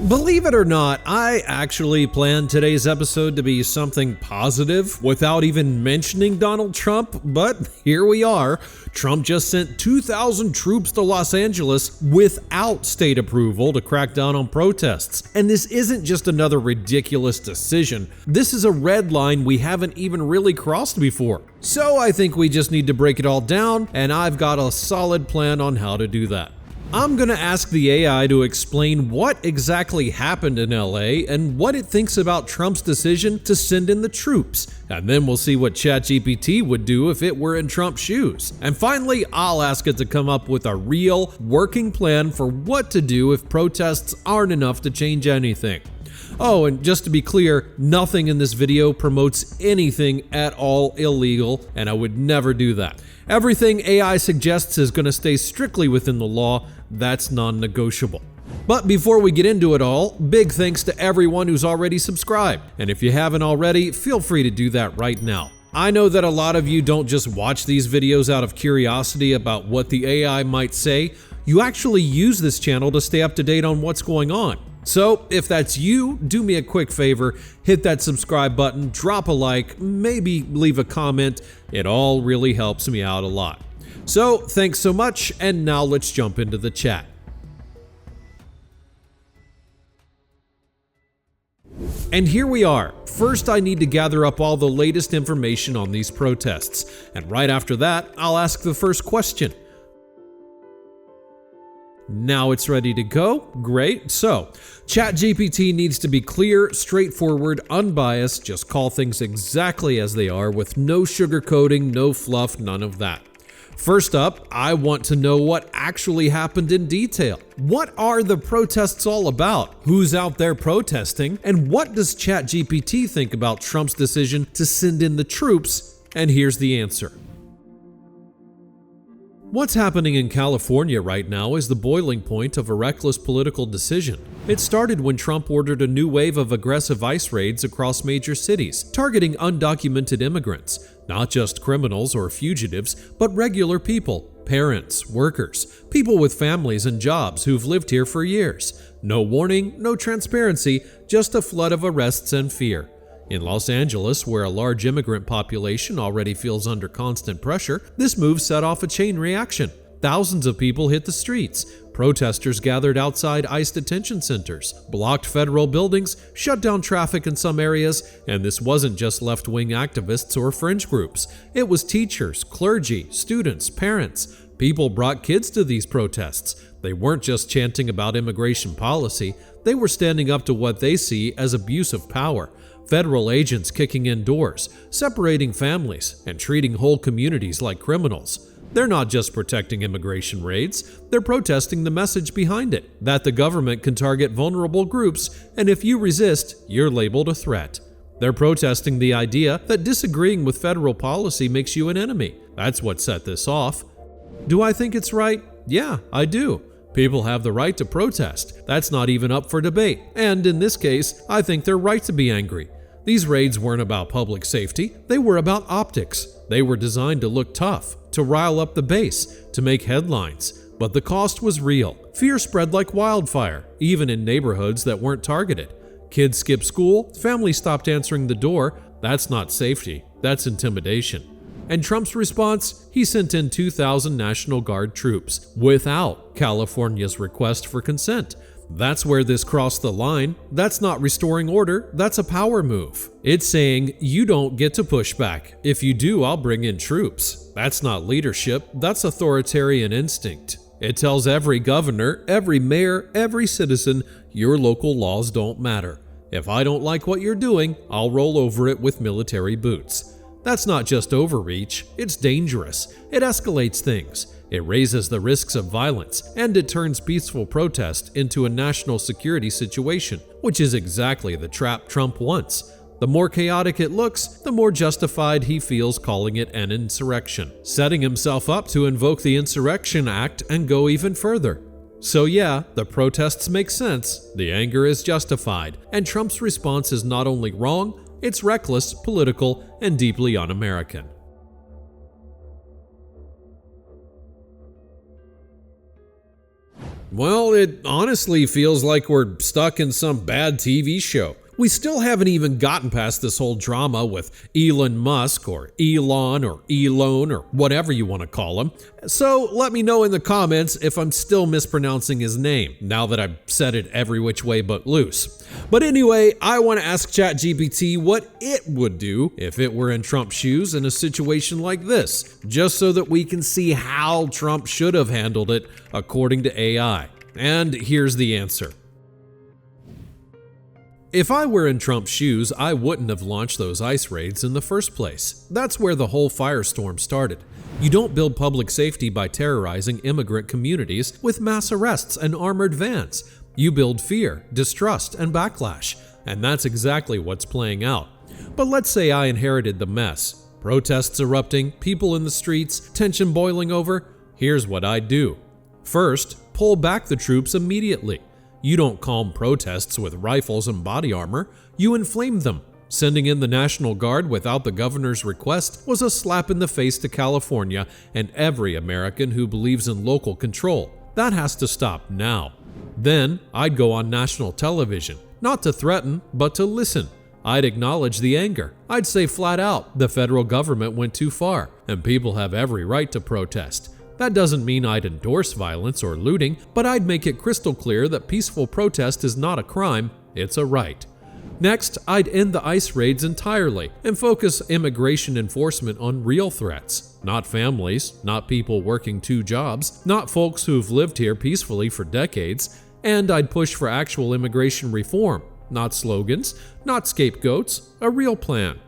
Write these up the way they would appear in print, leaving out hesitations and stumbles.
Believe it or not, I actually planned today's episode to be something positive without even mentioning Donald Trump, but here we are. Trump just sent 2,000 troops to Los Angeles without state approval to crack down on protests. And this isn't just another ridiculous decision. This is a red line we haven't even really crossed before. So I think we just need to break it all down, and I've got a solid plan on how to do that. I'm gonna ask the AI to explain what exactly happened in LA and what it thinks about Trump's decision to send in the troops. And then we'll see what ChatGPT would do if it were in Trump's shoes. And finally, I'll ask it to come up with a real, working plan for what to do if protests aren't enough to change anything. Oh, and just to be clear, nothing in this video promotes anything at all illegal, and I would never do that. Everything AI suggests is going to stay strictly within the law. That's non-negotiable. But before we get into it all, big thanks to everyone who's already subscribed. And if you haven't already, feel free to do that right now. I know that a lot of you don't just watch these videos out of curiosity about what the AI might say. You actually use this channel to stay up to date on what's going on. So if that's you, do me a quick favor, hit that subscribe button, drop a like, maybe leave a comment. It all really helps me out a lot. So thanks so much, and now let's jump into the chat. And here we are. First, I need to gather up all the latest information on these protests. And right after that, I'll ask the first question. Now it's ready to go? Great. So, ChatGPT needs to be clear, straightforward, unbiased, just call things exactly as they are with no sugarcoating, no fluff, none of that. First up, I want to know what actually happened in detail. What are the protests all about? Who's out there protesting? And what does ChatGPT think about Trump's decision to send in the troops? And here's the answer. What's happening in California right now is the boiling point of a reckless political decision. It started when Trump ordered a new wave of aggressive ICE raids across major cities, targeting undocumented immigrants, not just criminals or fugitives, but regular people, parents, workers, people with families and jobs who've lived here for years. No warning, no transparency, just a flood of arrests and fear. In Los Angeles, where a large immigrant population already feels under constant pressure, this move set off a chain reaction. Thousands of people hit the streets. Protesters gathered outside ICE detention centers, blocked federal buildings, shut down traffic in some areas, and this wasn't just left-wing activists or fringe groups. It was teachers, clergy, students, parents. People brought kids to these protests. They weren't just chanting about immigration policy, they were standing up to what they see as abuse of power. Federal agents kicking in doors, separating families, and treating whole communities like criminals. They're not just protecting immigration raids, they're protesting the message behind it, that the government can target vulnerable groups, and if you resist, you're labeled a threat. They're protesting the idea that disagreeing with federal policy makes you an enemy. That's what set this off. Do I think it's right? Yeah, I do. People have the right to protest. That's not even up for debate. And in this case, I think they're right to be angry. These raids weren't about public safety, they were about optics. They were designed to look tough, to rile up the base, to make headlines. But the cost was real. Fear spread like wildfire, even in neighborhoods that weren't targeted. Kids skipped school, families stopped answering the door. That's not safety, that's intimidation. And Trump's response? He sent in 2,000 National Guard troops without California's request for consent. That's where this crossed the line. That's not restoring order, that's a power move. It's saying, you don't get to push back. If you do, I'll bring in troops. That's not leadership, that's authoritarian instinct. It tells every governor, every mayor, every citizen, your local laws don't matter. If I don't like what you're doing, I'll roll over it with military boots. That's not just overreach, it's dangerous. It escalates things. It raises the risks of violence, and it turns peaceful protest into a national security situation, which is exactly the trap Trump wants. The more chaotic it looks, the more justified he feels calling it an insurrection, setting himself up to invoke the Insurrection Act and go even further. So yeah, the protests make sense, the anger is justified, and Trump's response is not only wrong, it's reckless, political, and deeply un-American. Well, it honestly feels like we're stuck in some bad TV show. We still haven't even gotten past this whole drama with Elon Musk or Elon or Elon or whatever you want to call him. So let me know in the comments if I'm still mispronouncing his name, now that I've said it every which way but loose. But anyway, I want to ask ChatGPT what it would do if it were in Trump's shoes in a situation like this, just so that we can see how Trump should have handled it according to AI. And here's the answer. If I were in Trump's shoes, I wouldn't have launched those ICE raids in the first place. That's where the whole firestorm started. You don't build public safety by terrorizing immigrant communities with mass arrests and armored vans. You build fear, distrust, and backlash. And that's exactly what's playing out. But let's say I inherited the mess. Protests erupting, people in the streets, tension boiling over. Here's what I'd do. First, pull back the troops immediately. You don't calm protests with rifles and body armor, you inflame them. Sending in the National Guard without the governor's request was a slap in the face to California and every American who believes in local control. That has to stop now. Then, I'd go on national television, not to threaten, but to listen. I'd acknowledge the anger. I'd say flat out, the federal government went too far, and people have every right to protest. That doesn't mean I'd endorse violence or looting, but I'd make it crystal clear that peaceful protest is not a crime, it's a right. Next, I'd end the ICE raids entirely and focus immigration enforcement on real threats, not families, not people working 2 jobs, not folks who've lived here peacefully for decades, and I'd push for actual immigration reform, not slogans, not scapegoats, a real plan.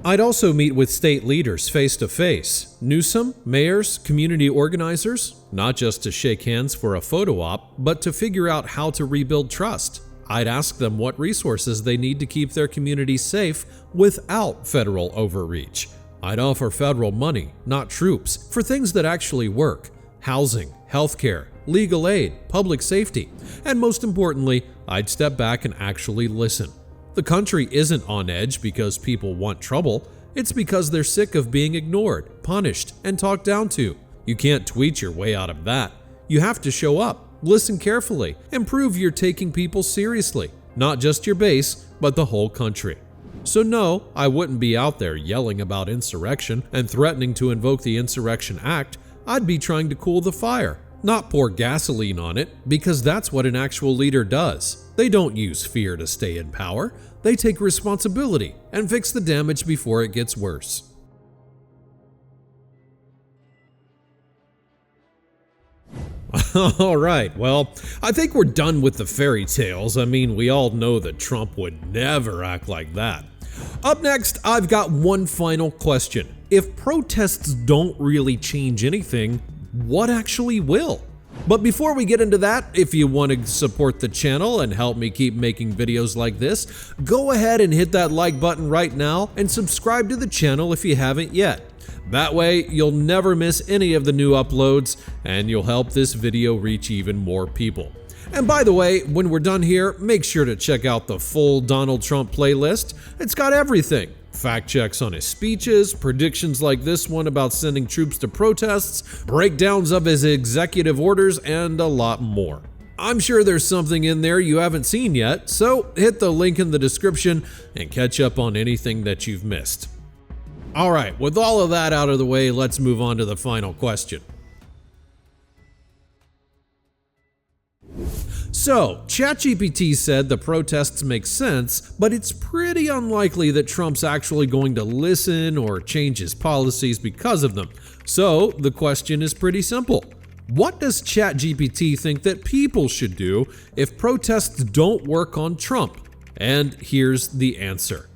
I'd also meet with state leaders face to face, Newsom, mayors, community organizers, not just to shake hands for a photo op, but to figure out how to rebuild trust. I'd ask them what resources they need to keep their communities safe without federal overreach. I'd offer federal money, not troops, for things that actually work: housing, healthcare, legal aid, public safety, and most importantly, I'd step back and actually listen. The country isn't on edge because people want trouble, it's because they're sick of being ignored, punished, and talked down to. You can't tweet your way out of that. You have to show up, listen carefully, and prove you're taking people seriously, not just your base, but the whole country. So no, I wouldn't be out there yelling about insurrection and threatening to invoke the Insurrection Act. I'd be trying to cool the fire, not pour gasoline on it, because that's what an actual leader does. They don't use fear to stay in power. They take responsibility and fix the damage before it gets worse. Alright, well, I think we're done with the fairy tales. I mean, we all know that Trump would never act like that. Up next, I've got one final question. If protests don't really change anything, what actually will? But before we get into that, if you want to support the channel and help me keep making videos like this, go ahead and hit that like button right now and subscribe to the channel if you haven't yet. That way, you'll never miss any of the new uploads and you'll help this video reach even more people. And by the way, when we're done here, make sure to check out the full Donald Trump playlist. It's got everything. Fact checks on his speeches, predictions like this one about sending troops to protests, breakdowns of his executive orders, and a lot more. I'm sure there's something in there you haven't seen yet, so hit the link in the description and catch up on anything that you've missed. Alright, with all of that out of the way, let's move on to the final question. So, ChatGPT said the protests make sense, but it's pretty unlikely that Trump's actually going to listen or change his policies because of them. So, the question is pretty simple. What does ChatGPT think that people should do if protests don't work on Trump? And here's the answer.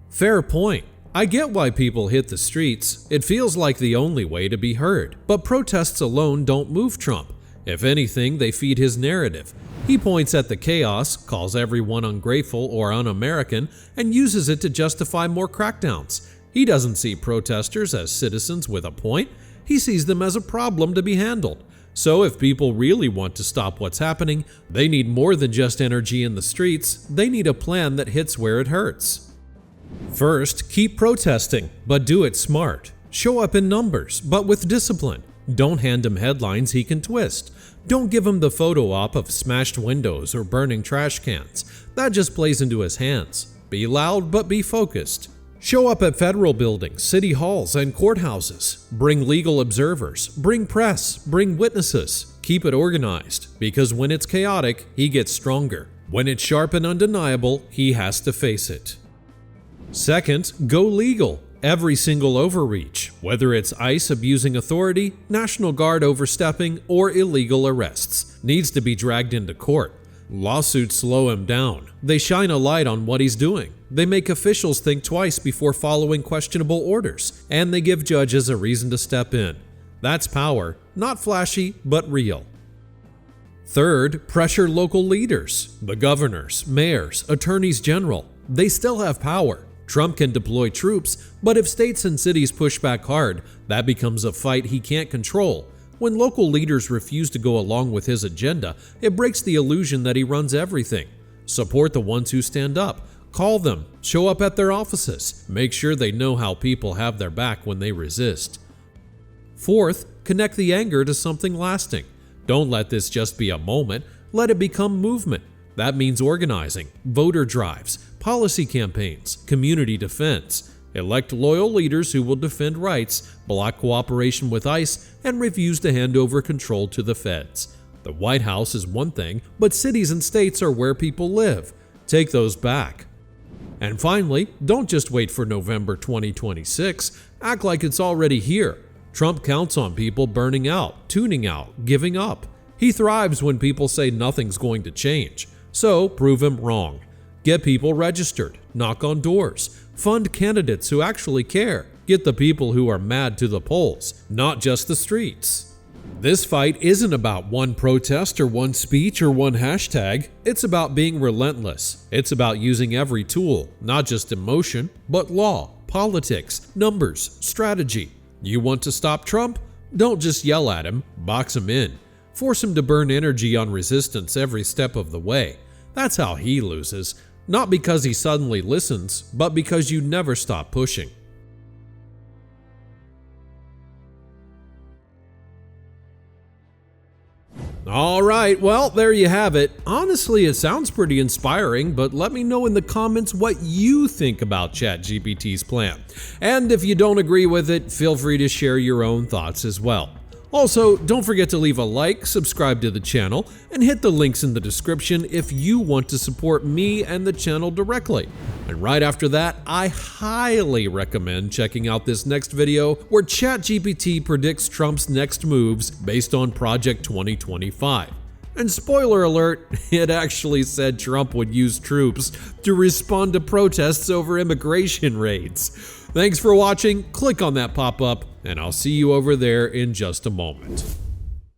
Fair point. I get why people hit the streets. It feels like the only way to be heard. But protests alone don't move Trump. If anything, they feed his narrative. He points at the chaos, calls everyone ungrateful or un-American, and uses it to justify more crackdowns. He doesn't see protesters as citizens with a point. He sees them as a problem to be handled. So if people really want to stop what's happening, they need more than just energy in the streets. They need a plan that hits where it hurts. First, keep protesting, but do it smart. Show up in numbers, but with discipline. Don't hand him headlines he can twist. Don't give him the photo op of smashed windows or burning trash cans. That just plays into his hands. Be loud, but be focused. Show up at federal buildings, city halls, and courthouses. Bring legal observers. Bring press. Bring witnesses. Keep it organized, because when it's chaotic, he gets stronger. When it's sharp and undeniable, he has to face it. Second, go legal. Every single overreach, whether it's ICE abusing authority, National Guard overstepping, or illegal arrests, needs to be dragged into court. Lawsuits slow him down. They shine a light on what he's doing. They make officials think twice before following questionable orders, and they give judges a reason to step in. That's power, not flashy, but real. Third, pressure local leaders. The governors, mayors, attorneys general. They still have power. Trump can deploy troops, but if states and cities push back hard, that becomes a fight he can't control. When local leaders refuse to go along with his agenda, it breaks the illusion that he runs everything. Support the ones who stand up. Call them, show up at their offices. Make sure they know how people have their back when they resist. Fourth, connect the anger to something lasting. Don't let this just be a moment, let it become movement. That means organizing, voter drives, policy campaigns, community defense. Elect loyal leaders who will defend rights, block cooperation with ICE, and refuse to hand over control to the feds. The White House is one thing, but cities and states are where people live. Take those back. And finally, don't just wait for November 2026. Act like it's already here. Trump counts on people burning out, tuning out, giving up. He thrives when people say nothing's going to change. So prove him wrong. Get people registered, knock on doors, fund candidates who actually care, get the people who are mad to the polls, not just the streets. This fight isn't about one protest or one speech or one hashtag. It's about being relentless. It's about using every tool, not just emotion, but law, politics, numbers, strategy. You want to stop Trump? Don't just yell at him, box him in. Force him to burn energy on resistance every step of the way. That's how he loses. Not because he suddenly listens, but because you never stop pushing. Alright, well, there you have it. Honestly, it sounds pretty inspiring, but let me know in the comments what you think about ChatGPT's plan. And if you don't agree with it, feel free to share your own thoughts as well. Also, don't forget to leave a like, subscribe to the channel, and hit the links in the description if you want to support me and the channel directly. And right after that, I highly recommend checking out this next video where ChatGPT predicts Trump's next moves based on Project 2025. And spoiler alert, it actually said Trump would use troops to respond to protests over immigration raids. Thanks for watching, click on that pop-up, and I'll see you over there in just a moment.